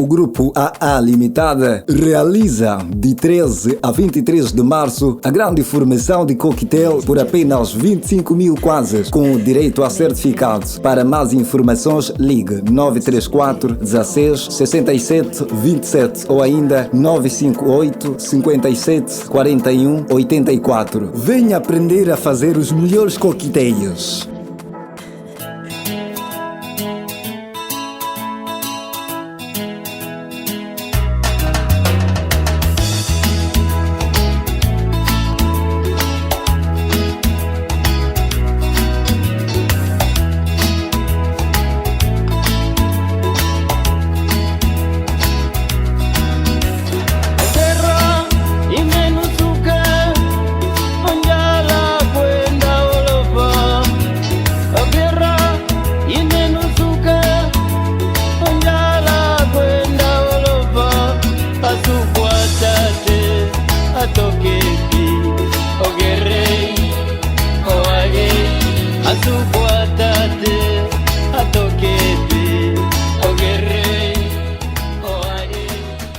grupo AA Limitada realiza de 13 a 23 de março a grande formação de coquetel por apenas 25 mil kwanzas, com direito a certificado. Para mais informações, ligue 934 16 67 27 ou ainda 958 57 41 84. Venha aprender a fazer os melhores coquetéis.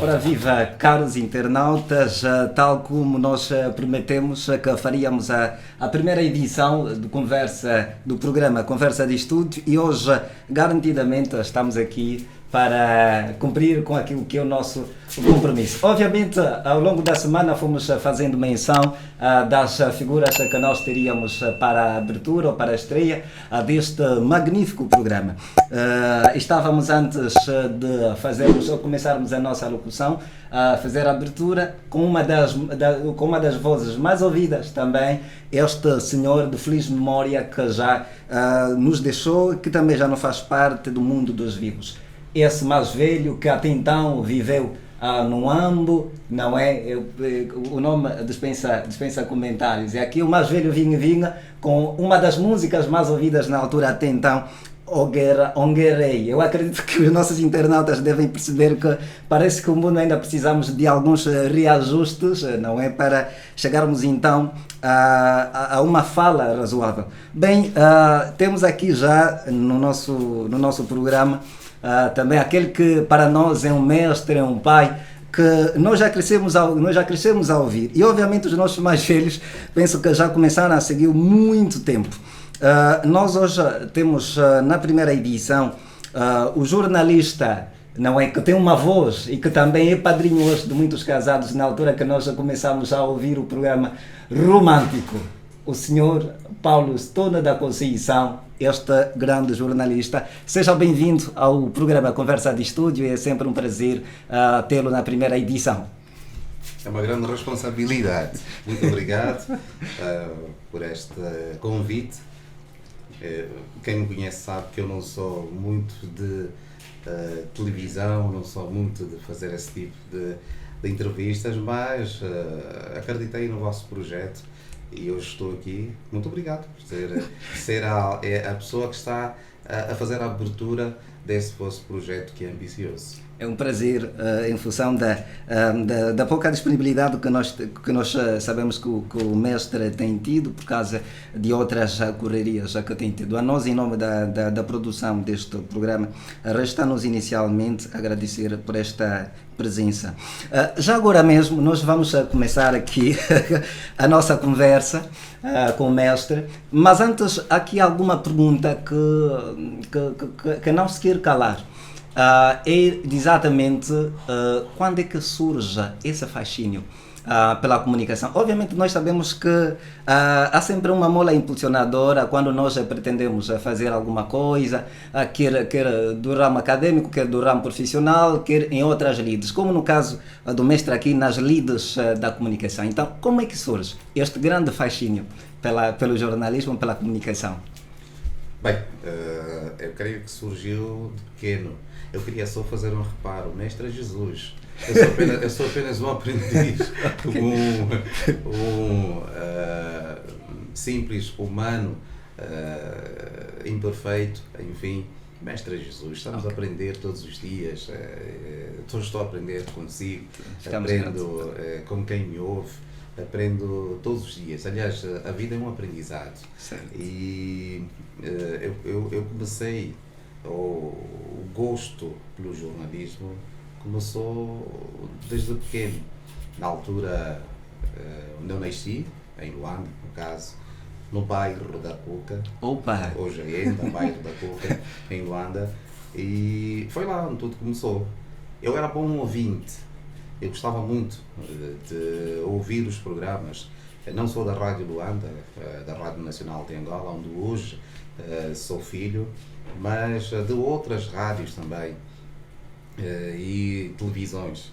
Ora viva, caros internautas, tal como nós prometemos que faríamos a primeira edição do programa Conversa de Estúdio, e hoje garantidamente estamos aqui para cumprir com aquilo que é o nosso compromisso. Obviamente, ao longo da semana fomos fazendo menção das figuras que nós teríamos para a abertura ou para a estreia deste magnífico programa. Estávamos antes de começarmos a nossa locução, a fazer a abertura com uma das vozes mais ouvidas também, este senhor de feliz memória que já nos deixou, que também já não faz parte do mundo dos vivos. Esse mais velho que até então viveu no Ambo, não é? O nome dispensa comentários. E aqui o mais velho vinha com uma das músicas mais ouvidas na altura até então, Onguerei. Eu acredito que os nossos internautas devem perceber que parece que o mundo ainda precisamos de alguns reajustes, não é? Para chegarmos então a uma fala razoável. Bem, temos aqui já no nosso programa também aquele que para nós é um mestre, é um pai, que nós já crescemos a ouvir, e obviamente os nossos mais velhos penso que já começaram a seguir muito tempo. Nós hoje temos na primeira edição o jornalista, não é, que tem uma voz e que também é padrinho hoje de muitos casados, na altura que nós já começamos a ouvir o programa romântico, o senhor Paulo Stona da Conceição, este grande jornalista. Seja bem-vindo ao programa Conversa de Estúdio, é sempre um prazer tê-lo na primeira edição. É uma grande responsabilidade. Muito obrigado por este convite. Quem me conhece sabe que eu não sou muito de televisão, não sou muito de fazer esse tipo de entrevistas, mas acreditei no vosso projeto e hoje estou aqui. Muito obrigado por ser a pessoa que está a fazer a abertura desse vosso projeto que é ambicioso. É um prazer, em função da pouca disponibilidade que nós sabemos que o mestre tem tido, por causa de outras correrias que tem tido. A nós, em nome da produção deste programa, resta-nos inicialmente agradecer por esta presença. Já agora mesmo, nós vamos começar aqui a nossa conversa com o mestre, mas antes, aqui alguma pergunta que não se quer calar. É exatamente quando é que surge esse fascínio pela comunicação. Obviamente nós sabemos que há sempre uma mola impulsionadora quando nós pretendemos fazer alguma coisa, quer do ramo acadêmico, quer do ramo profissional, quer em outras lides, como no caso do mestre aqui nas lides da comunicação. Então, como é que surge este grande fascínio pelo jornalismo, pela comunicação? Bem, eu creio que surgiu de pequeno. Eu queria só fazer um reparo, mestre Jesus. Eu sou apenas um aprendiz, um simples humano, imperfeito, enfim. Mestre Jesus, estamos a aprender todos os dias, estou a aprender consigo, aprendo com quem me ouve, aprendo todos os dias. Aliás, a vida é um aprendizado. Certo. E eu comecei o gosto pelo jornalismo começou desde pequeno. Na altura onde eu nasci, em Luanda, no caso, no bairro da Cuca. Opa! Hoje ainda, bairro da Cuca, em Luanda. E foi lá onde tudo começou. Eu era bom ouvinte. Eu gostava muito de ouvir os programas, não só da Rádio Luanda, da Rádio Nacional de Angola, onde hoje sou filho, mas de outras rádios também e televisões,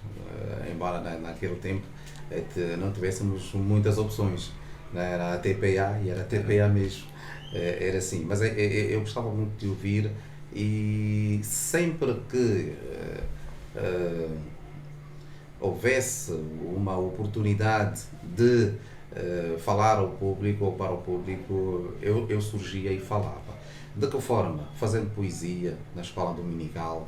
embora naquele tempo não tivéssemos muitas opções. Era a TPA e era a TPA mesmo, era assim, mas eu gostava muito de ouvir e sempre que houvesse uma oportunidade de falar ao público ou para o público, eu surgia e falava. De que forma? Fazendo poesia na escola dominical,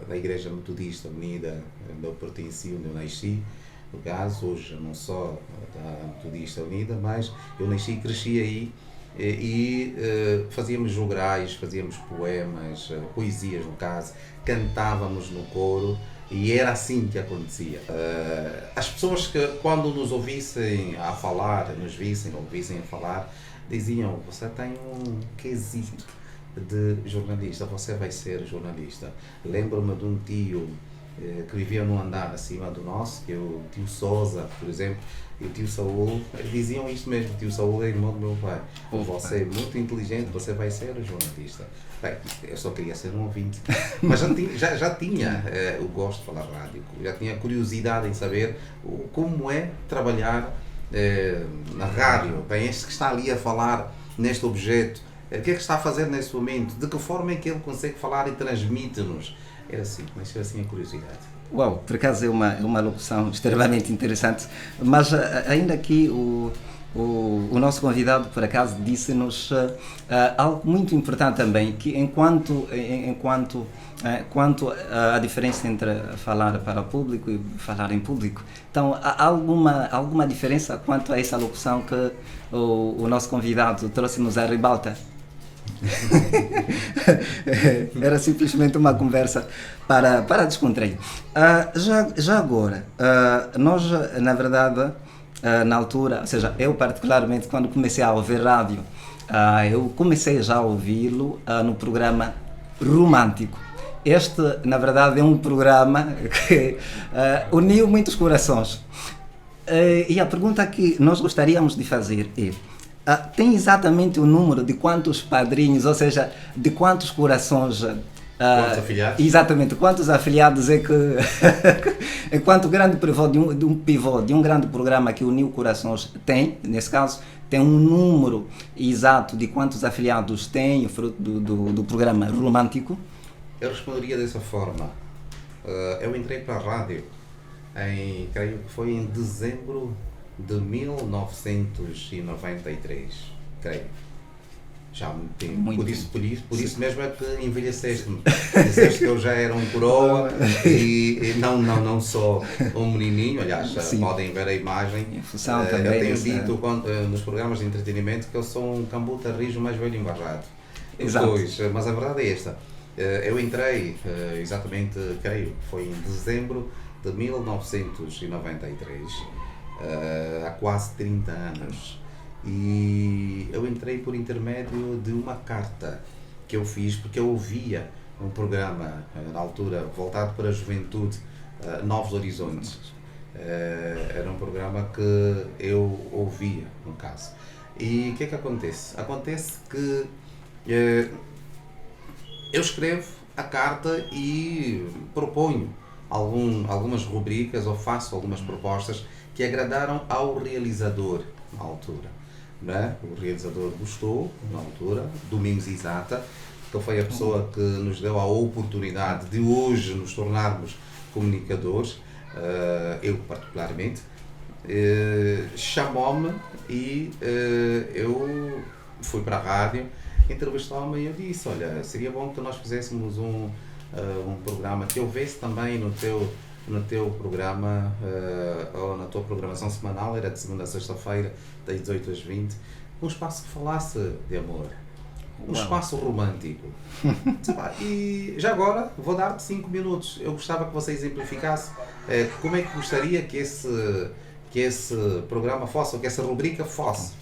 na Igreja Metodista Unida, onde eu pertenci, onde eu nasci. No caso, hoje não só da Metodista Unida, mas eu nasci e cresci aí e fazíamos jograis, fazíamos poemas, poesias no caso, cantávamos no coro. E era assim que acontecia. As pessoas que quando nos ouvissem a falar, nos vissem, ouvissem a falar, diziam: você tem um quesito de jornalista, você vai ser jornalista. Lembro-me de um tio que vivia num andar acima do nosso, que é o tio Sousa, por exemplo, e o tio Saúl, diziam isto mesmo: o tio Saúl é irmão do meu pai. Você é muito inteligente, você vai ser jornalista. Bem, eu só queria ser um ouvinte, mas já tinha o gosto de falar rádio, já tinha curiosidade em saber como é trabalhar na rádio. Bem, este que está ali a falar neste objeto, o que é que está a fazer nesse momento, de que forma é que ele consegue falar e transmite-nos. Era assim, mas era assim a curiosidade. Uau, por acaso é uma locução extremamente interessante, mas ainda aqui o nosso convidado, por acaso, disse-nos algo muito importante também, que quanto à diferença entre falar para o público e falar em público. Então, há alguma diferença quanto a essa locução que o nosso convidado trouxe-nos à ribalta? Era simplesmente uma conversa para descontrair. Já agora, nós, na verdade, na altura, ou seja, eu particularmente, quando comecei a ouvir rádio, eu comecei já a ouvi-lo no programa Romântico. Este, na verdade, é um programa que uniu muitos corações. E a pergunta que nós gostaríamos de fazer é: tem exatamente o número de quantos padrinhos, ou seja, de quantos corações... Quantos afiliados? Exatamente, quantos afiliados é que... enquanto grande pivô de um grande programa que uniu corações tem, nesse caso, tem um número exato de quantos afiliados tem, fruto do programa Romântico? Eu responderia dessa forma. Eu entrei para a rádio creio que foi em dezembro de 1993, creio. Já há muito tempo. Por isso mesmo é que envelheceste-me. Dizeste que eu já era um coroa e não só um menininho. Aliás, podem ver a imagem. Também, eu tenho dito nos programas de entretenimento que eu sou um cambuta rijo mais velho embarrado. Exato. Mas a verdade é esta. Eu entrei exatamente, creio, foi em dezembro de 1993. Há quase 30 anos, e eu entrei por intermédio de uma carta que eu fiz porque eu ouvia um programa na altura voltado para a juventude, Novos Horizontes. Era um programa que eu ouvia, no caso. E o que é que acontece? Acontece que eu escrevo a carta e proponho algumas rubricas ou faço algumas propostas que agradaram ao realizador na altura. Não é? O realizador gostou na altura, Domingos Isata, que foi a pessoa que nos deu a oportunidade de hoje nos tornarmos comunicadores, eu particularmente, chamou-me e eu fui para a rádio, entrevistou-me e eu disse: olha, seria bom que nós fizéssemos um programa que houvesse também no teu programa, ou na tua programação semanal, era de segunda a sexta-feira, das 18 às 20, um espaço que falasse de amor. um espaço romântico. E já agora vou dar-te 5 minutos. Eu gostava que você exemplificasse como é que gostaria que esse programa fosse, ou que essa rubrica fosse.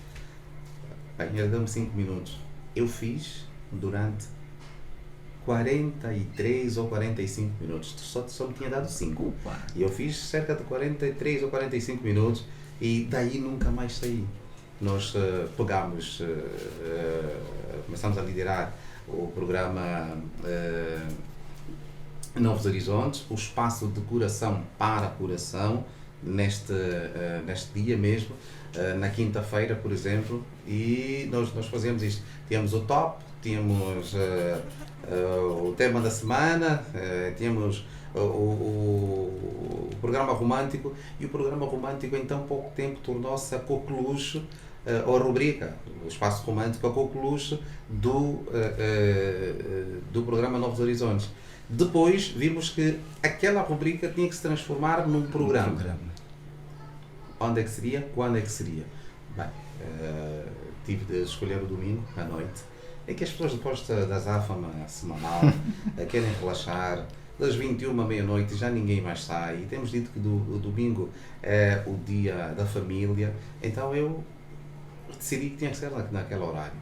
Bem, ele deu-me 5 minutos. Eu fiz durante 43 ou 45 minutos. Só me tinha dado 5. E eu fiz cerca de 43 ou 45 minutos e daí nunca mais saí. Nós começamos a liderar o programa Novos Horizontes, o espaço de curação para curação, neste dia mesmo, na quinta-feira, por exemplo, e nós fazemos isto. Tínhamos o top, tínhamos o tema da semana, tínhamos o programa romântico, e o programa romântico em tão pouco tempo tornou-se a coqueluche, ou a rubrica, o espaço romântico, a coqueluche do programa Novos Horizontes. Depois vimos que aquela rubrica tinha que se transformar num programa. Onde é que seria? Quando é que seria? Bem, tive de escolher o domingo à noite, em que as pessoas depois da azáfama semanal querem relaxar. Das 21 à meia-noite já ninguém mais sai, e temos dito que o domingo é o dia da família, então eu decidi que tinha que ser naquele horário.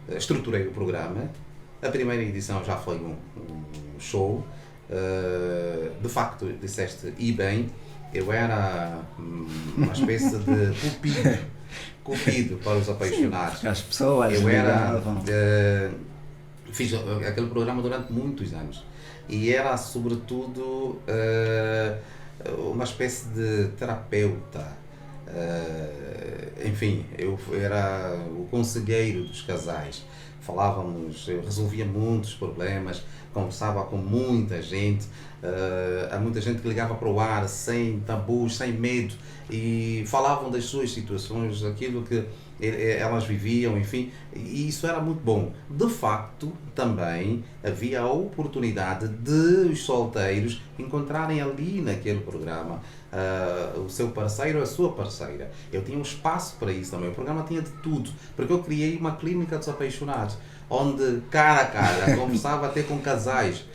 Estruturei o programa. A primeira edição já foi um show. De facto, disseste e bem, eu era uma espécie de cupido para os apaixonados. As pessoas eu era, fiz aquele programa durante muitos anos e era sobretudo uma espécie de terapeuta. Enfim, eu era o conselheiro dos casais. Eu resolvia muitos problemas, conversava com muita gente, há muita gente que ligava para o ar sem tabus, sem medo, e falavam das suas situações, daquilo que elas viviam, enfim, e isso era muito bom. De facto, também havia a oportunidade de os solteiros encontrarem ali naquele programa o seu parceiro ou a sua parceira. Eu tinha um espaço para isso também. O programa tinha de tudo, porque eu criei uma clínica dos apaixonados, onde cara a cara conversava até com casais.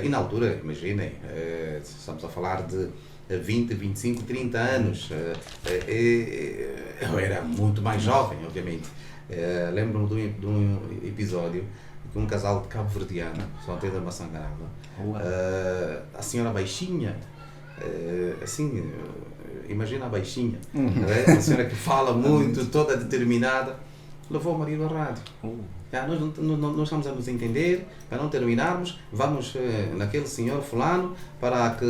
E na altura, imaginem, estamos a falar de 20, 25, 30 anos. Eu era muito mais jovem, obviamente. Lembro-me de um episódio de um casal de cabo-verdiano, solteiro da Maçangarava. A senhora baixinha, assim, imagina a baixinha, a senhora que fala muito, toda determinada, levou o marido à rádio. Nós estamos a nos entender, para não terminarmos, vamos naquele senhor fulano para que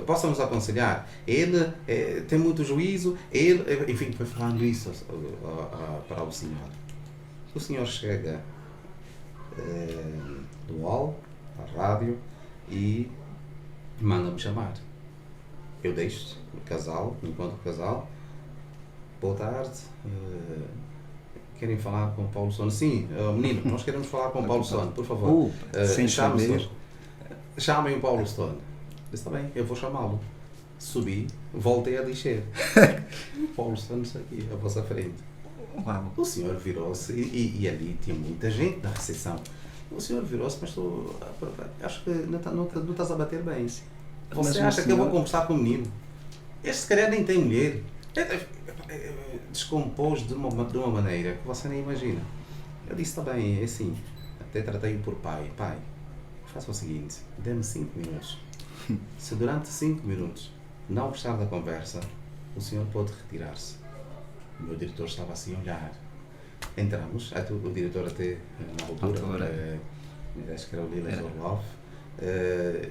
possa nos aconselhar. Ele tem muito juízo, enfim, foi falando isso para o senhor. O senhor chega do UOL, à rádio, e manda-me chamar. Eu deixo o casal, encontro o casal. Boa tarde. Querem falar com o Paulo Sono? Sim, menino, nós queremos falar com o Paulo Sono, por favor. Sem saber. Chamem o Paulo Sono. Disse, está bem, eu vou chamá-lo. Subi, voltei a descer. O Paulo Sono está aqui, à vossa frente. Uau. O senhor virou-se, e ali tinha muita gente na recepção. O senhor virou-se, mas acho que não estás a bater bem. Você acha que eu vou conversar com o menino? Este se calhar nem tem mulher. Descompôs de uma maneira que você nem imagina. Eu disse, está bem, é assim. Até tratei-o por pai. Pai, faça o seguinte, dê-me 5 minutos. Se durante 5 minutos não gostar da conversa, o senhor pode retirar-se. O meu diretor estava assim a olhar. Entramos, o diretor até na altura, acho que era o Lila Zorlov,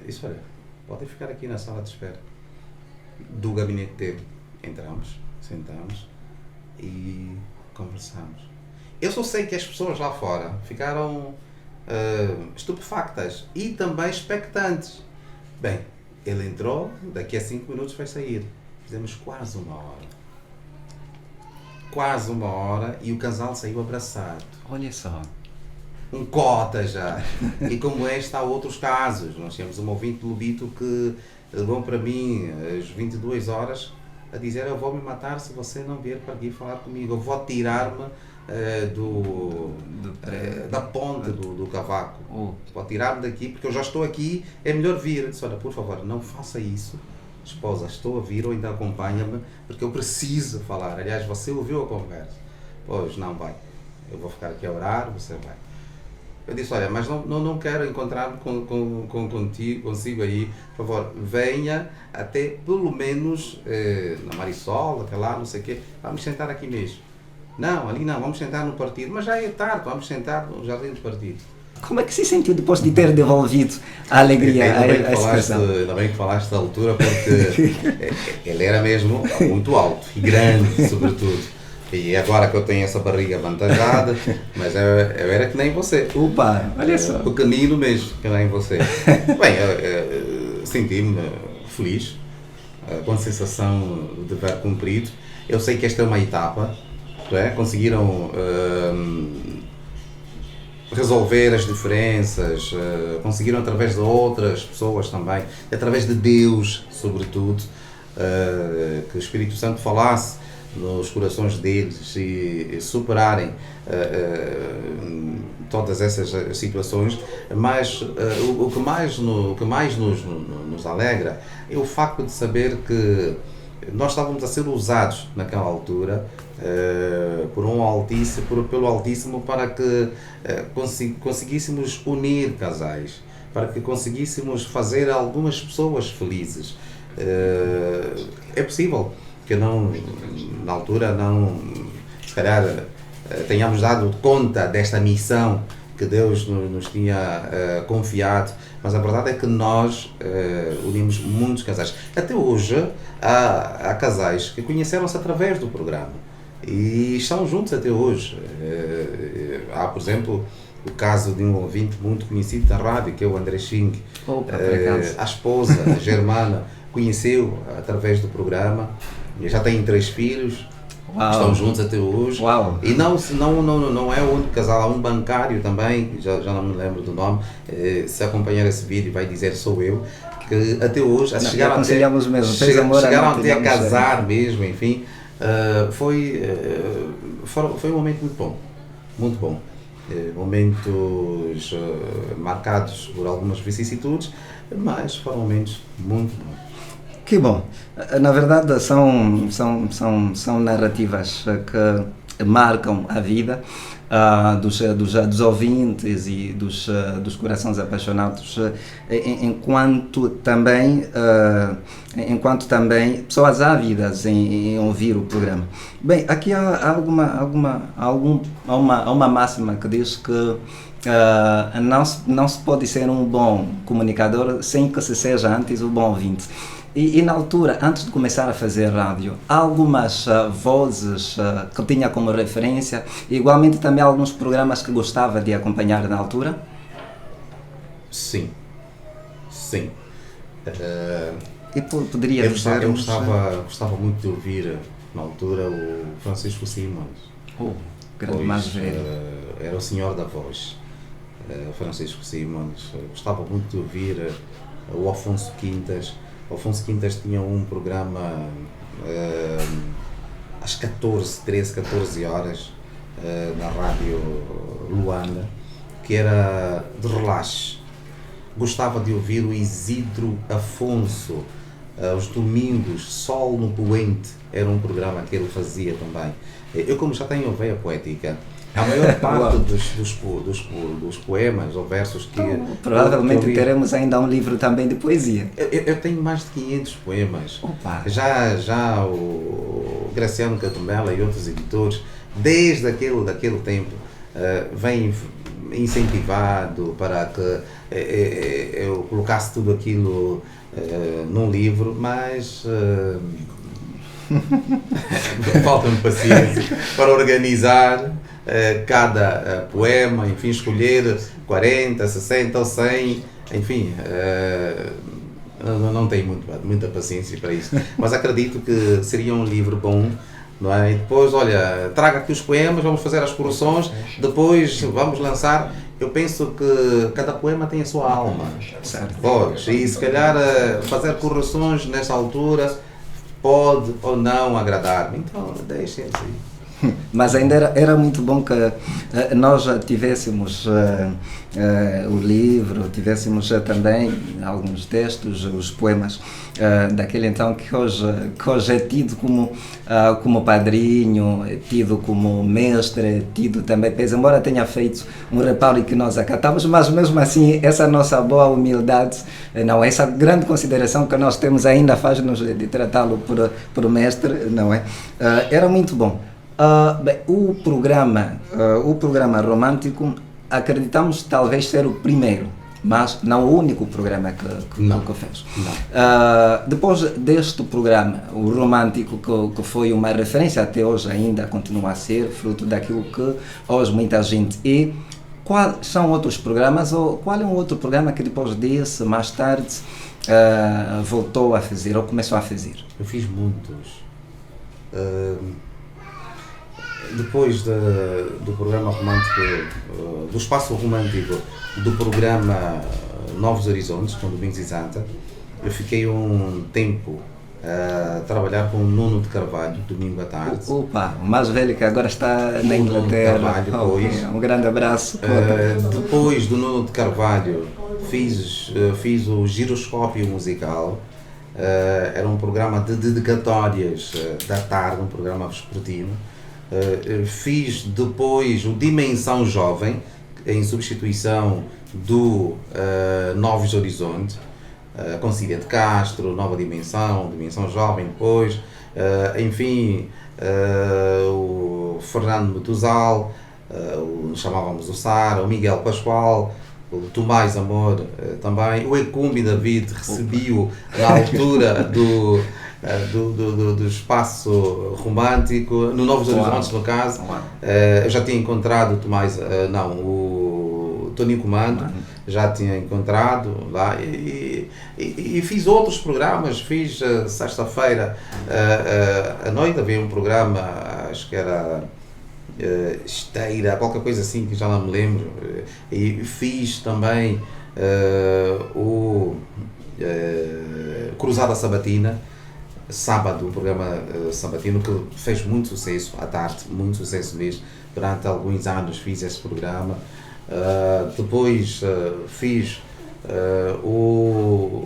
disse, olha, podem ficar aqui na sala de espera do gabinete dele. Entramos, sentamos e conversamos. Eu só sei que as pessoas lá fora ficaram estupefactas e também expectantes. Bem, ele entrou, daqui a 5 minutos vai sair. Fizemos quase uma hora. Quase uma hora, e o casal saiu abraçado. Olha só. Um cota já. E como este, há outros casos. Nós tínhamos um ouvinte do Lubito que levou para mim às 22 horas a dizer: eu vou me matar se você não vier para aqui falar comigo, eu vou tirar-me da ponte do cavaco, vou tirar-me daqui porque eu já estou aqui, é melhor vir. Eu disse: olha, por favor, não faça isso, esposa, estou a vir, ou ainda acompanha-me, porque eu preciso falar. Aliás, você ouviu a conversa? Pois não, vai, eu vou ficar aqui a orar, você vai. Eu disse: olha, mas não quero encontrar-me consigo aí, por favor, venha até pelo menos na Marisol, até lá, não sei o quê, vamos sentar aqui mesmo. Não, ali não, vamos sentar no partido, mas já é tarde, vamos sentar no jardim do partido. Como é que se sentiu depois de ter devolvido a alegria à expressão? Ainda bem que falaste da altura, porque ele era mesmo muito alto e grande, sobretudo. E agora que eu tenho essa barriga avantajada, mas eu era que nem você. Opa, olha só. Pequenino mesmo, que nem você. Bem, senti-me feliz, com a sensação de dever cumprido. Eu sei que esta é uma etapa, não é? Conseguiram resolver as diferenças, conseguiram através de outras pessoas também, através de Deus, sobretudo, que o Espírito Santo falasse nos corações deles e superarem todas essas situações, mas o que mais nos alegra é o facto de saber que nós estávamos a ser usados naquela altura pelo Altíssimo para que conseguíssemos unir casais, para que conseguíssemos fazer algumas pessoas felizes. É possível que na altura se calhar tenhamos dado conta desta missão que Deus nos tinha confiado, mas a verdade é que nós unimos muitos casais. Até hoje há casais que conheceram-se através do programa e estão juntos até hoje. Há, por exemplo, o caso de um ouvinte muito conhecido da rádio, que é o André Xing. A esposa, a Germana, conheceu através do programa, já têm 3 filhos. Uau. Estão juntos até hoje. Uau. E não é o único casal, há um bancário também, já não me lembro do nome, se acompanhar esse vídeo vai dizer: sou eu, que até hoje chegaram até a casar mesmo, enfim. Foi um momento muito bom. Momentos marcados por algumas vicissitudes, mas foram momentos muito bons. Que bom. Na verdade são narrativas que marcam a vida dos ouvintes e dos corações apaixonados, enquanto também pessoas ávidas em ouvir o programa. Bem, aqui há uma máxima que diz que não se pode ser um bom comunicador sem que se seja antes o bom ouvinte. E na altura, antes de começar a fazer rádio, há algumas vozes que tinha como referência, e igualmente também alguns programas que gostava de acompanhar na altura? Sim. E poderia dizer... Eu gostava muito de ouvir, na altura, o Francisco Simões. Grande mais velho. Era o senhor da voz, o Francisco Simões. Gostava muito de ouvir o Afonso Quintas. O Afonso Quintas tinha um programa às 14 horas na rádio Luanda, que era de relaxe. Gostava de ouvir o Isidro Afonso aos domingos, Sol no Poente, era um programa que ele fazia também. Eu, como já tenho veia poética, a maior parte dos poemas ou versos que... provavelmente teremos ainda um livro também de poesia. Eu tenho mais de 500 poemas. Opa. Já o Graciano Catumela e outros editores, desde daquele tempo, vêm incentivado para que eu colocasse tudo aquilo num livro, mas... falta-me paciência para organizar cada poema, enfim, escolher 40, 60 ou 100, enfim, não tenho muita paciência para isso, mas acredito que seria um livro bom, não é? E depois, olha, traga aqui os poemas, vamos fazer as correções, depois vamos lançar. Eu penso que cada poema tem a sua alma, certo? Pois, e se calhar fazer correções nessa altura pode ou não agradar-me. Então, deixem-se aí. Mas ainda era muito bom que nós tivéssemos o livro, tivéssemos também alguns textos, os poemas daquele então que hoje é tido como padrinho, é tido como mestre, é tido também, pese embora tenha feito um reparo que nós acatamos, mas mesmo assim essa nossa boa humildade, não, essa grande consideração que nós temos ainda faz-nos de tratá-lo por mestre, não é? Era muito bom. Bem, o programa romântico, acreditamos talvez ser o primeiro, mas não o único programa que fez. Depois deste programa, o romântico, que foi uma referência até hoje ainda continua a ser, fruto daquilo que hoje muita gente é. Quais são outros programas, ou qual é um outro programa que depois desse, mais tarde, voltou a fazer, ou começou a fazer? Eu fiz muitos. Depois do programa romântico, do espaço romântico do programa Novos Horizontes, com Domingos e Santa, eu fiquei um tempo a trabalhar com o Nuno de Carvalho, domingo à tarde. Opa, o mais velho que agora está na Inglaterra. Carvalho, Um grande abraço. Depois do Nuno de Carvalho, fiz o Giroscópio Musical. Era um programa de dedicatórias da tarde, um programa vespertino. Fiz depois o Dimensão Jovem, em substituição do Novos Horizontes, com Cília de Castro, Nova Dimensão, Dimensão Jovem depois, enfim, o Fernando Metuzal, chamávamos o Sara, o Miguel Pascoal, o Tomás Amor também, o Ecumbi David, recebi-o na altura do espaço romântico, no Novos Horizontes no caso. Eu já tinha encontrado o Tomás, o Toninho Comando, já tinha encontrado lá e fiz outros programas. Fiz sexta-feira à noite, havia um programa, acho que era Esteira, qualquer coisa assim que já não me lembro, e fiz também o Cruzada Sabatina, sábado, um programa sabatino que fez muito sucesso à tarde, muito sucesso mesmo. Durante alguns anos fiz esse programa. Depois fiz o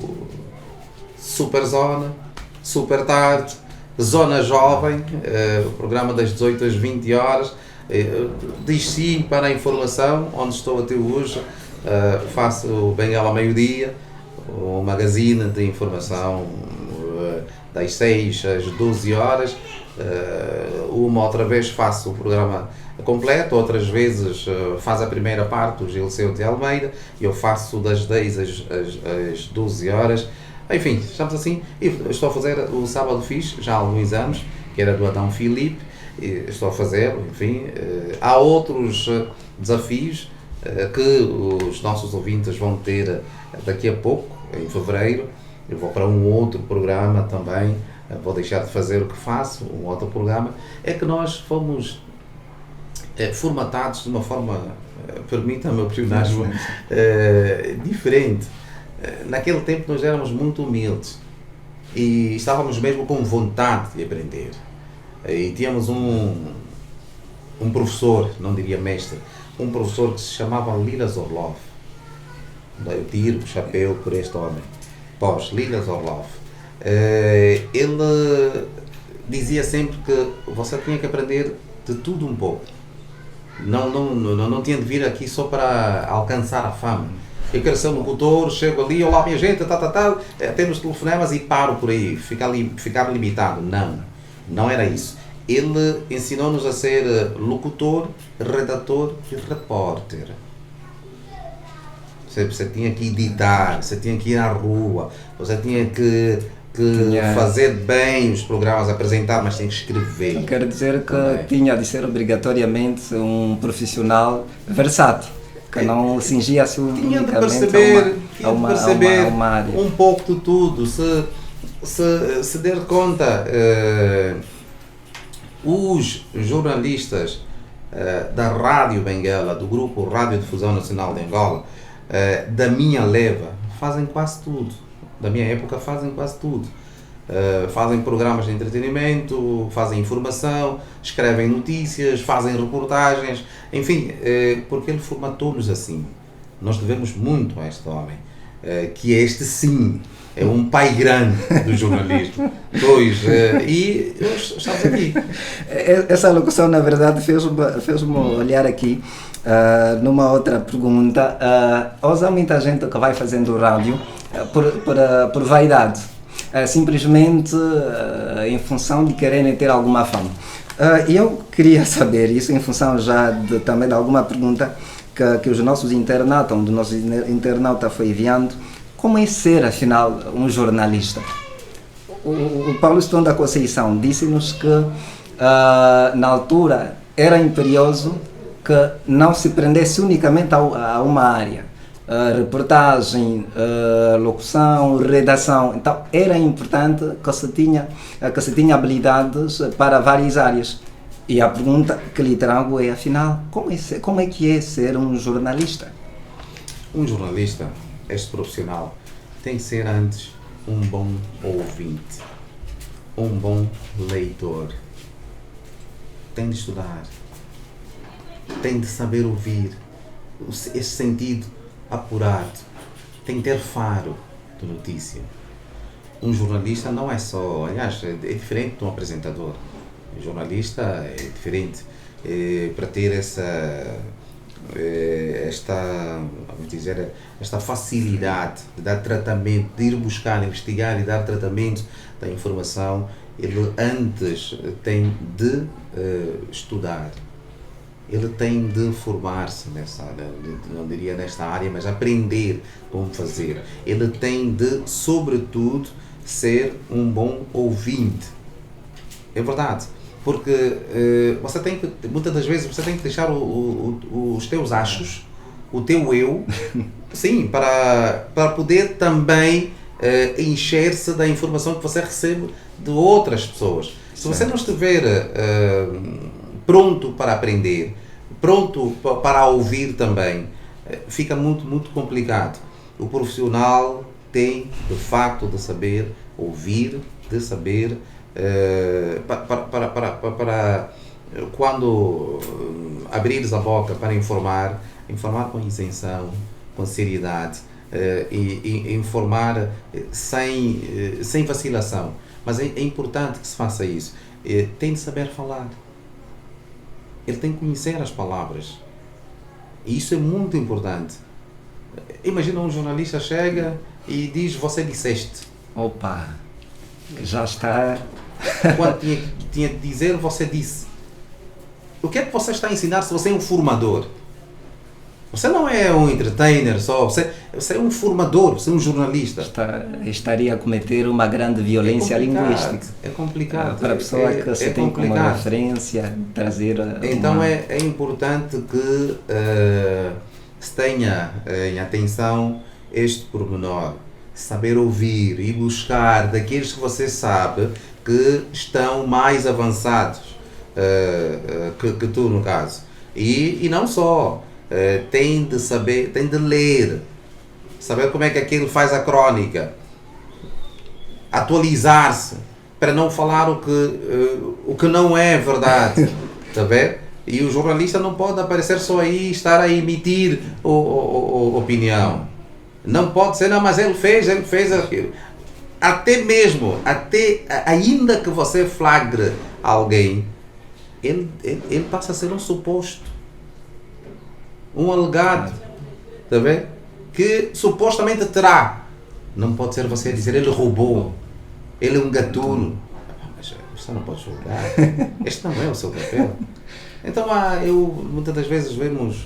Super Zona, Super Tarde, Zona Jovem, o programa das 18 às 20 horas. Desci para a informação, onde estou até hoje. Faço o Benguela ao meio-dia, o magazine de informação das 6 às 12 horas. Uma outra vez faço o programa completo, outras vezes faz a primeira parte o Gilceu de Almeida, eu faço das 10 às 12 horas. Enfim, estamos assim, e estou a fazer, o sábado fiz, já há alguns anos, que era do Adão Filipe, estou a fazer, enfim, há outros desafios que os nossos ouvintes vão ter daqui a pouco, em fevereiro. Eu vou para um outro programa também, vou deixar de fazer o que faço, um outro programa. É que nós fomos formatados de uma forma, permita-me o pleonasmo, diferente. Naquele tempo nós éramos muito humildes e estávamos mesmo com vontade de aprender. E tínhamos um professor, não diria mestre, um professor que se chamava Lilas Orlov. Eu tiro o chapéu por este homem. Lilas Orlov. Ele dizia sempre que você tinha que aprender de tudo um pouco. Não tinha de vir aqui só para alcançar a fama. Eu quero ser um locutor, chego ali, olá minha gente, temos telefonemas e paro por aí, ficar limitado. Não era isso. Ele ensinou-nos a ser locutor, redator e repórter. Você tinha que editar, você tinha que ir à rua, você tinha que fazer bem os programas, apresentar, mas tem que escrever. Quero dizer que tinha de ser obrigatoriamente um profissional versátil, que não cingia-se unicamente a uma área. Um pouco de tudo. Se der conta, os jornalistas da Rádio Benguela, do grupo Rádio Difusão Nacional de Angola, da minha leva, fazem quase tudo. Da minha época fazem quase tudo. fazem programas de entretenimento, fazem informação, escrevem notícias, fazem reportagens, enfim, porque ele formatou-nos assim. Nós devemos muito a este homem, que este sim é um pai grande do jornalismo. E hoje estamos aqui. Essa locução, na verdade, fez-me olhar aqui numa outra pergunta. Hoje há muita gente que vai fazendo rádio por vaidade, simplesmente em função de quererem ter alguma fama. E eu queria saber, isso em função já também de alguma pergunta que os nossos internautas, onde o nosso internauta foi enviando, como é ser, afinal, um jornalista? O Paulo Stone da Conceição disse-nos que, na altura, era imperioso que não se prendesse unicamente a uma área. Reportagem, locução, redação. Então, era importante que se tinha habilidades para várias áreas. E a pergunta que lhe trago é, afinal, como é que é ser um jornalista? Um jornalista, este profissional, tem que ser antes um bom ouvinte, um bom leitor. Tem de estudar, tem de saber ouvir, esse sentido apurado, tem de ter faro de notícia. Um jornalista não é só, aliás, é diferente de um apresentador. Um jornalista é diferente, para ter esta facilidade de dar tratamento, de ir buscar, investigar e dar tratamento da informação. Ele antes tem de estudar, ele tem de formar-se não diria nesta área, mas aprender como fazer. Ele tem de, sobretudo, ser um bom ouvinte. É verdade. Porque você tem que, muitas das vezes, você tem que deixar os teus achos, o teu eu, sim, para poder também encher-se da informação que você recebe de outras pessoas. Se você não estiver pronto para aprender, pronto para ouvir também, fica muito, muito complicado. O profissional tem, de facto, de saber ouvir, de saber para quando abrires a boca para informar com isenção, com seriedade, e informar sem vacilação. Mas é importante que se faça isso. Tem de saber falar. Ele tem que conhecer as palavras. E isso é muito importante. Imagina um jornalista chega e diz: você disseste. Opa, já está. Quando tinha de dizer, você disse. O que é que você está a ensinar se você é um formador? Você não é um entertainer só, você é um formador, você é um jornalista. Estaria a cometer uma grande violência linguística. É complicado. Para a pessoa que se tem como referência, trazer... Então é importante que se tenha em atenção este pormenor. Saber ouvir e buscar daqueles que você sabe que estão mais avançados que tu, no caso. E não só, tem de saber, tem de ler, saber como é que aquilo faz a crónica, atualizar-se, para não falar o que não é verdade, está a ver? E o jornalista não pode aparecer só aí, estar a emitir opinião. Não pode ser, não, mas ele fez aquilo. Ainda que você flagre alguém, ele passa a ser um suposto, um alegado, está a ver? Que supostamente terá. Não pode ser você a dizer: ele roubou, ele é um gatuno. Mas você não pode julgar, este não é o seu papel. Então muitas das vezes vemos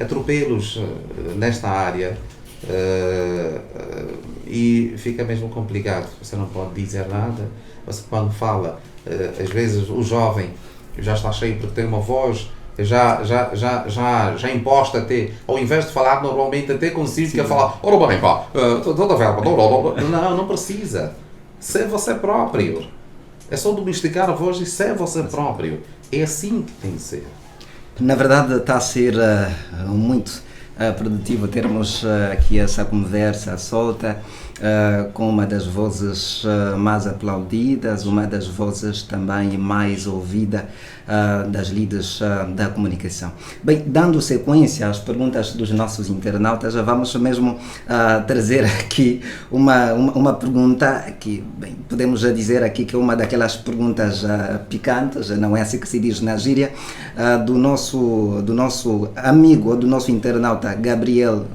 atropelos nesta área. E fica mesmo complicado, você não pode dizer nada. Você, quando fala, às vezes o jovem já está cheio porque tem uma voz já imposta, até ao invés de falar normalmente, até consigo que falar ora bem, pá, toda a verba, não precisa. Ser você próprio, é só domesticar a voz e ser você próprio. É assim que tem de ser. Na verdade está a ser muito produtivo termos aqui essa conversa solta com uma das vozes mais aplaudidas, uma das vozes também mais ouvida das líderes da comunicação. Bem, dando sequência às perguntas dos nossos internautas, já vamos mesmo trazer aqui uma pergunta que, bem, podemos já dizer aqui que é uma daquelas perguntas picantes, não é assim que se diz na gíria, do nosso amigo, ou do nosso internauta Gabriel,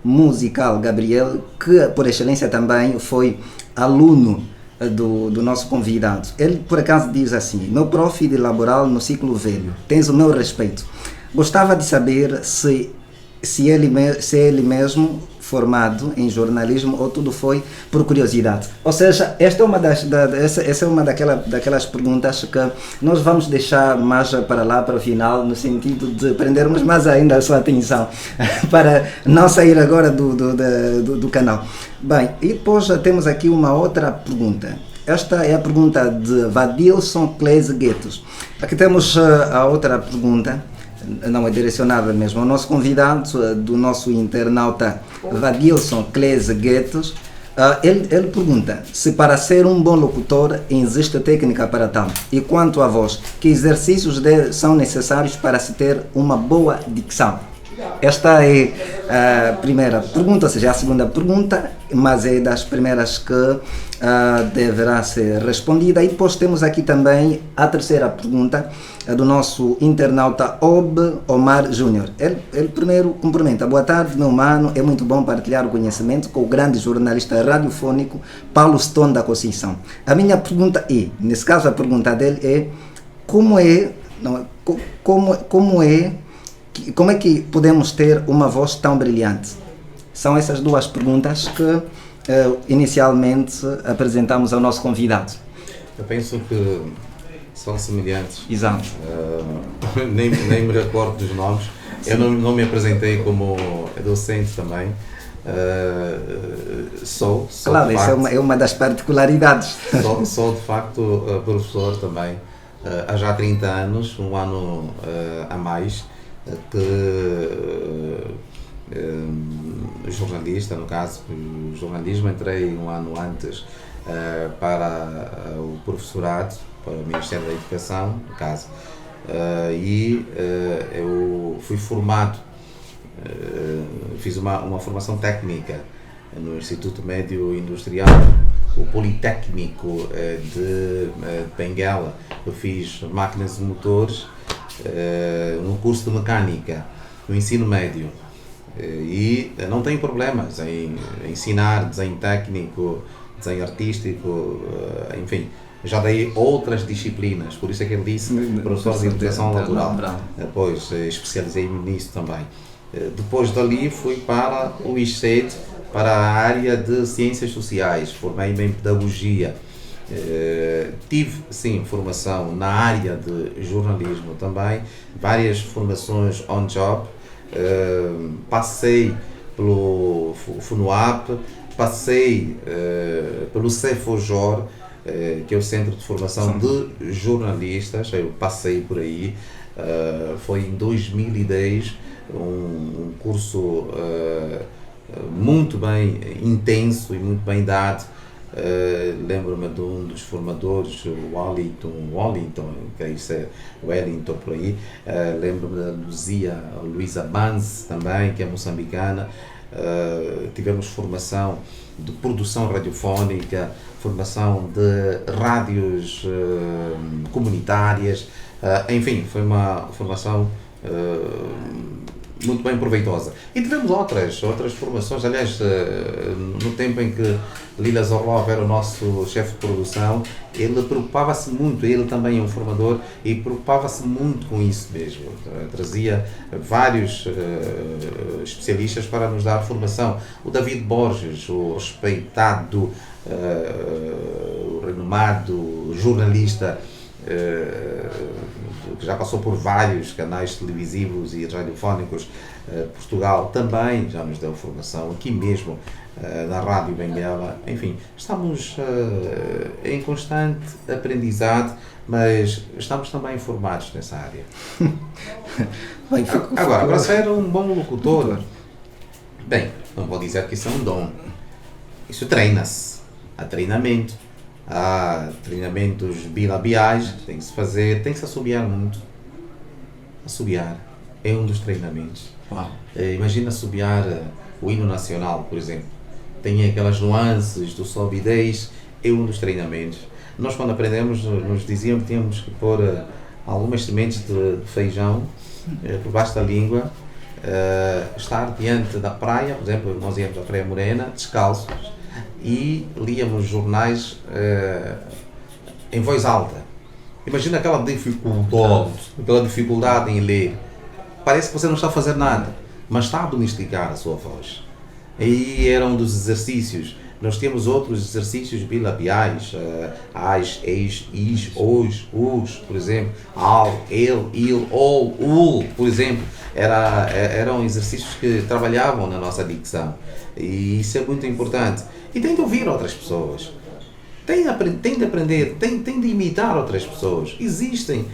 musical Gabriel, que por excelência também foi aluno do nosso convidado. Ele por acaso diz assim: meu prof de laboral no ciclo velho, tens o meu respeito. Gostava de saber se ele mesmo formado em jornalismo ou tudo foi por curiosidade. Ou seja, esta é essa é uma daquelas perguntas que nós vamos deixar mais para lá, para o final, no sentido de prendermos mais ainda a sua atenção, para não sair agora do canal. Bem, e depois temos aqui uma outra pergunta. Esta é a pergunta de Vadilson Clese Guetos. Aqui temos a outra pergunta, não é direcionada mesmo ao nosso convidado, do nosso internauta Vadilson Clese Guetos. Ele pergunta se para ser um bom locutor existe técnica para tal, e quanto a voz, que exercícios são necessários para se ter uma boa dicção. Esta é a primeira pergunta, ou seja, a segunda pergunta, mas é das primeiras que deverá ser respondida. E depois temos aqui também a terceira pergunta do nosso internauta Ob Omar Júnior. Ele primeiro cumprimenta: boa tarde, meu mano, é muito bom partilhar o conhecimento com o grande jornalista radiofônico Paulo Stone da Conceição. A minha pergunta é, nesse caso a pergunta dele é, como é que podemos ter uma voz tão brilhante? São essas duas perguntas que inicialmente apresentamos ao nosso convidado. Eu penso que são semelhantes. Exato. Nem me recordo dos nomes. Eu não me apresentei como docente também. Sou claro, isso é uma das particularidades. Sou de facto professor também, há já 30 anos, um ano a mais, jornalista, no caso, o jornalismo, entrei um ano antes para o professorado, para o Ministério da Educação, no caso, e eu fui formado, fiz uma formação técnica no Instituto Médio Industrial, o Politécnico de Benguela. Eu fiz máquinas e motores no curso de mecânica, no ensino médio, e não tenho problemas em ensinar desenho técnico, desenho artístico, enfim, já dei outras disciplinas, por isso é que ele disse professor de educação laboral. Depois especializei-me nisso também. Depois dali fui para o ISED, para a área de ciências sociais, formei-me em pedagogia. Tive sim formação na área de jornalismo também, várias formações on job, passei pelo FUNUAP, passei pelo CEFOJOR, que é o Centro de Formação de Jornalistas, eu passei por aí, foi em 2010, um curso muito bem intenso e muito bem dado. Lembro-me de um dos formadores, o Wellington, que isso é Wellington por aí. Lembro-me da Luísa Banz também, que é moçambicana. Tivemos formação de produção radiofónica, formação de rádios comunitárias, enfim, foi uma formação muito bem proveitosa. E tivemos outras formações, aliás, no tempo em que Lila Zorlov era o nosso chefe de produção, ele preocupava-se muito, ele também é um formador, e preocupava-se muito com isso mesmo. Trazia vários especialistas para nos dar formação. O David Borges, o respeitado, o renomado jornalista, que já passou por vários canais televisivos e radiofónicos, Portugal, também já nos deu formação aqui mesmo na Rádio Benguela. Enfim, estamos em constante aprendizado, mas estamos também formados nessa área. Agora, para ser um bom locutor, Bem, não vou dizer que isso é um dom. Isso treina-se. Há treinamento. Há treinamentos bilabiais. Tem que se fazer, tem que se assobiar muito. Assobiar é um dos treinamentos. Uau. Imagina assobiar o hino nacional, por exemplo. Tem aquelas nuances do sobe e desce. É um dos treinamentos. Nós, quando aprendemos, nos diziam que tínhamos que pôr algumas sementes de feijão por baixo da língua, estar diante da praia, por exemplo, nós íamos à Praia Morena, descalços, e líamos jornais em voz alta. Imagina aquela dificuldade em ler. Parece que você não está a fazer nada, mas está a domesticar a sua voz. E era um dos exercícios. Nós temos outros exercícios bilabiais, as, eis, is, os, por exemplo, al, ele, il, ol, ul, por exemplo. Eram exercícios que trabalhavam na nossa dicção. E isso é muito importante. E tem de ouvir outras pessoas. Tem de aprender, tem de imitar outras pessoas. Existem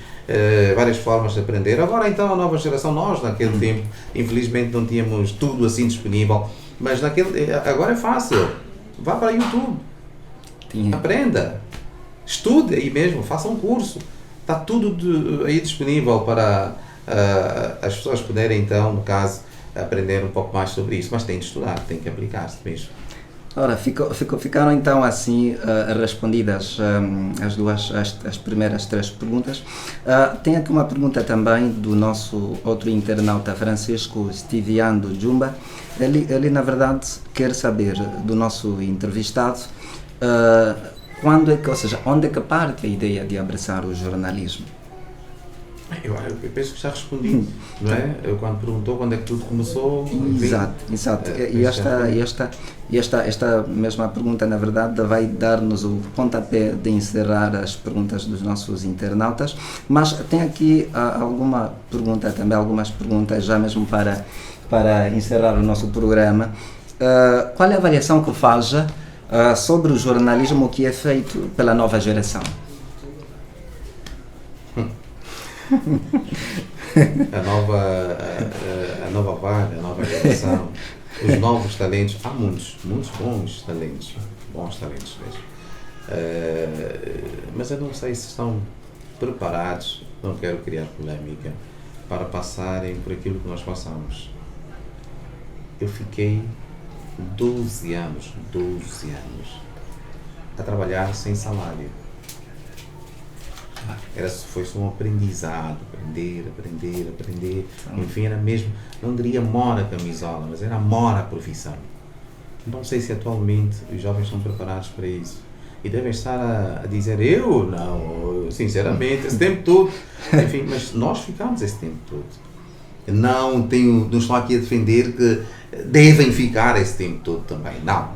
várias formas de aprender. Agora, então, a nova geração, nós naquele tempo, infelizmente não tínhamos tudo assim disponível, mas agora é fácil. Vá para o YouTube, aprenda, estude aí mesmo, faça um curso. Está tudo aí disponível para as pessoas poderem, então, no caso, aprender um pouco mais sobre isso. Mas tem de estudar, tem que aplicar-se mesmo. Ora, ficaram então assim respondidas as primeiras 3 perguntas. Tem aqui uma pergunta também do nosso outro internauta, Francisco Stiviando Jumba. Ele na verdade quer saber do nosso entrevistado onde é que parte a ideia de abraçar o jornalismo? Eu penso que já respondi, não é? Eu, quando perguntou quando é que tudo começou... Exato. E esta mesma pergunta, na verdade, vai dar-nos o pontapé de encerrar as perguntas dos nossos internautas, mas tem aqui algumas perguntas já mesmo para encerrar o nosso programa. Qual é a avaliação que faz sobre o jornalismo que é feito pela nova geração? A nova vaga, a nova geração, os novos talentos. Há muitos bons talentos mesmo. Mas eu não sei se estão preparados, não quero criar polémica, para passarem por aquilo que nós passamos. Eu fiquei 12 anos a trabalhar sem salário. Foi só um aprendizado, aprender. Enfim, era mesmo, não diria amor à camisola, mas era amor à profissão. Não sei se atualmente os jovens estão preparados para isso. E devem estar a dizer, eu não, sinceramente, esse tempo todo. Enfim, mas nós ficámos esse tempo todo. Não estou aqui a defender que devem ficar esse tempo todo também. Não,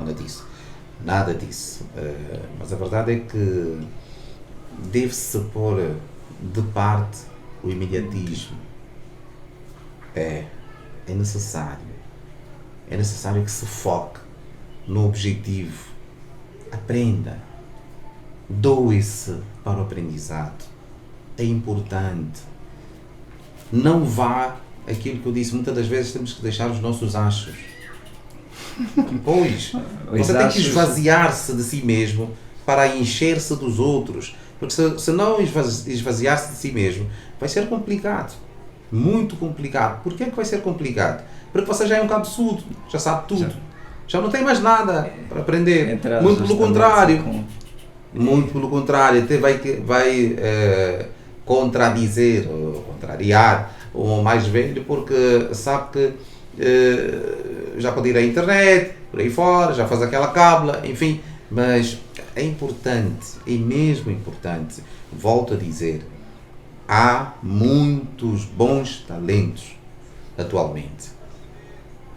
nada disso. Mas a verdade é que deve-se pôr de parte o imediatismo. É necessário que se foque no objetivo. Aprenda, doe-se para o aprendizado. É importante. Não vá aquilo que eu disse, muitas das vezes temos que deixar os nossos achos. Pois, você tem que esvaziar-se de si mesmo para encher-se dos outros. Porque se não esvaziar-se de si mesmo, vai ser complicado. Muito complicado. Por que é que vai ser complicado? Porque você já é um cabeçudo, já sabe tudo. Já não tem mais nada para aprender. Muito pelo contrário. Muito pelo contrário. Até vai contradizer, ou contrariar o mais velho, porque sabe que já pode ir à internet, por aí fora, já faz aquela cábula, enfim. Mas é importante, é mesmo importante, volto a dizer, há muitos bons talentos atualmente,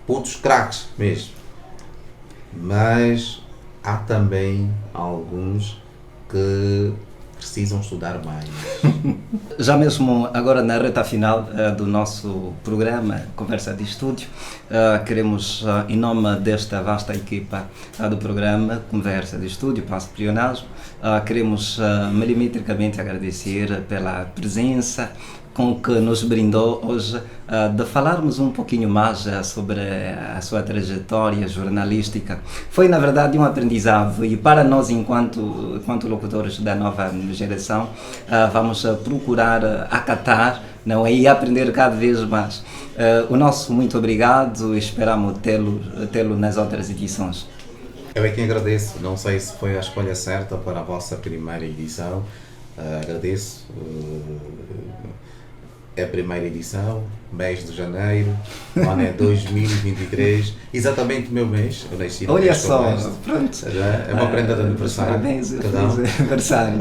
putos craques mesmo, mas há também alguns que precisam estudar mais. Já mesmo agora na reta final do nosso programa Conversa de Estúdio, queremos, em nome desta vasta equipa do programa Conversa de Estúdio, Passo Plionasmo, queremos milimetricamente agradecer pela presença, com que nos brindou hoje, de falarmos um pouquinho mais sobre a sua trajetória jornalística. Foi, na verdade, um aprendizado, e para nós, enquanto locutores da nova geração, vamos procurar acatar, não é? E aprender cada vez mais. O nosso muito obrigado, esperamos tê-lo nas outras edições. Eu é quem agradeço, não sei se foi a escolha certa para a vossa primeira edição, agradeço. É a primeira edição, mês de janeiro, o ano é 2023, exatamente o meu mês, eu nasci no Olha mês só, com este. pronto. É uma prenda de aniversário. Parabéns, feliz aniversário.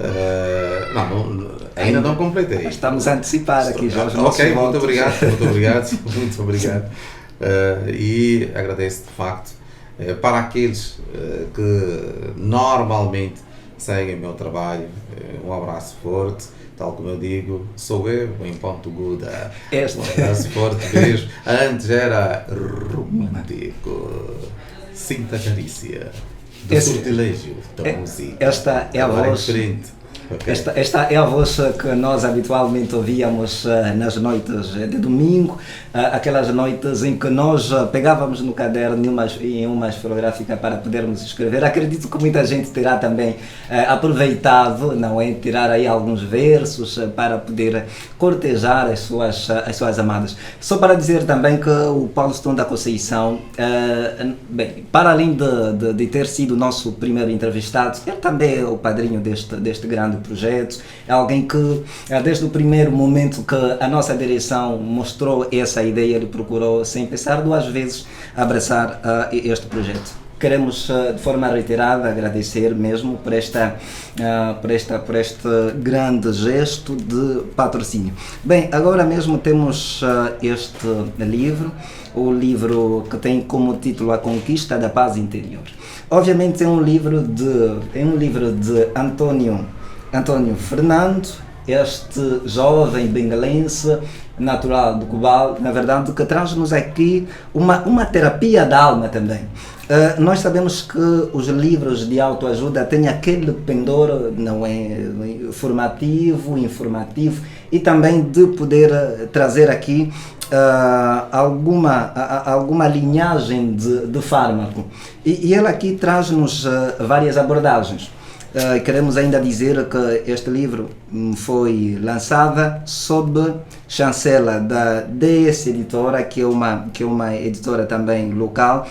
Ainda não completei. Estamos a antecipar aqui já os nossos Ok, votos. muito obrigado. E agradeço de facto para aqueles que normalmente seguem o meu trabalho, um abraço forte. Tal como eu digo, sou eu em Ponto Guda. Um abraço forte, beijo. Antes era romântico. Sinta a carícia do sortilégio da música. Esta é a voz. Okay. Esta é a voz que nós habitualmente ouvíamos nas noites de domingo, aquelas noites em que nós pegávamos no caderno em uma esferográfica para podermos escrever. Acredito que muita gente terá também aproveitado, não é, tirar aí alguns versos para poder cortejar as suas amadas. Só para dizer também que o Paulo Stone da Conceição, bem, para além de ter sido o nosso primeiro entrevistado, ele também é o padrinho deste grande projeto, é alguém que desde o primeiro momento que a nossa direção mostrou essa ideia, ele procurou sem pensar duas vezes abraçar este projeto. Queremos de forma reiterada agradecer mesmo por este grande gesto de patrocínio. Bem, agora mesmo temos este livro, o livro que tem como título A Conquista da Paz Interior. Obviamente é um livro de Antônio Fernando, este jovem bengalense, natural do Cubal, na verdade, que traz-nos aqui uma terapia da alma também. Nós sabemos que os livros de autoajuda têm aquele pendor, não é, formativo, informativo, e também de poder trazer aqui alguma linhagem de fármaco. E ele aqui traz-nos várias abordagens. Queremos ainda dizer que este livro foi lançado sob chancela da DS Editora, que é uma editora também local,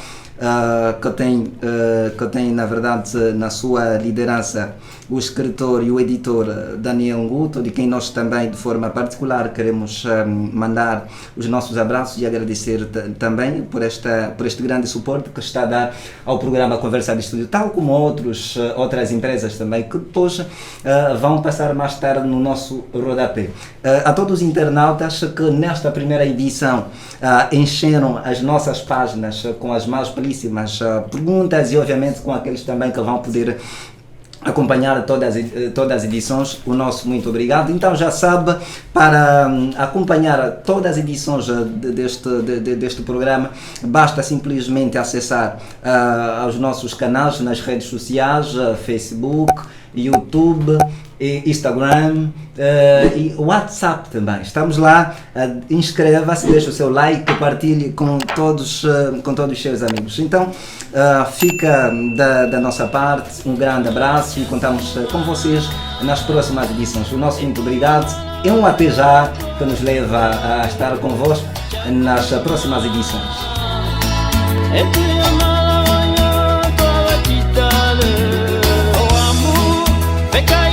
que tem na verdade na sua liderança o escritor e o editor Daniel Nguto, de quem nós também de forma particular queremos mandar os nossos abraços e agradecer também por este grande suporte que está a dar ao programa Conversa de Estúdio, tal como outras empresas também que depois vão passar mais tarde no nosso rodapé. A todos os internautas que nesta primeira edição encheram as nossas páginas com as mais belíssimas perguntas e obviamente com aqueles também que vão poder acompanhar todas as edições, o nosso muito obrigado. Então já sabe, para acompanhar todas as edições deste programa, basta simplesmente acessar aos nossos canais nas redes sociais, Facebook, YouTube, Instagram e WhatsApp também. Estamos lá, inscreva-se, deixe o seu like, partilhe com todos os seus amigos. Então, fica da nossa parte um grande abraço e contamos com vocês nas próximas edições. O nosso muito obrigado e um até já que nos leva a estar convosco nas próximas edições. Pecai